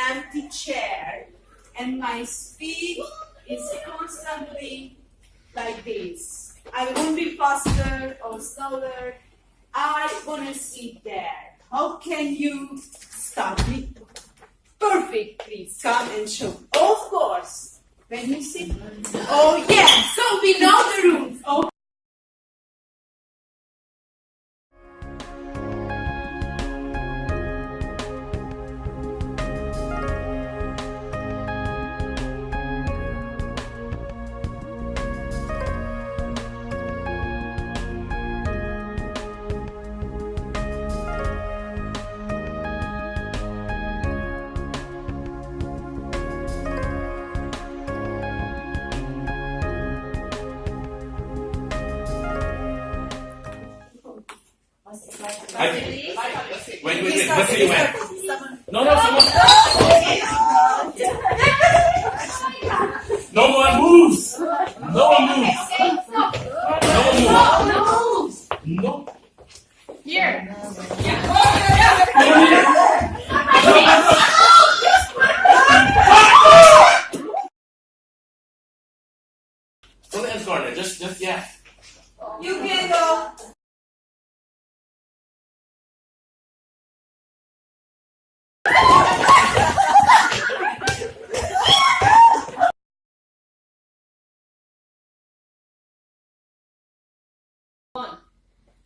empty chair and my speed is constantly like this. I won't be faster or slower. I want to sit there. How can you stop me? Perfect, please come and show. Of course. When you sit. Oh yeah, so we know the rules. Oh. Wait, let's see when. No, someone. No one moves. No one moves. No one moves. No. Here. Go to the end corner. Just yeah. You can go.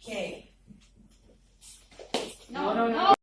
Okay. No.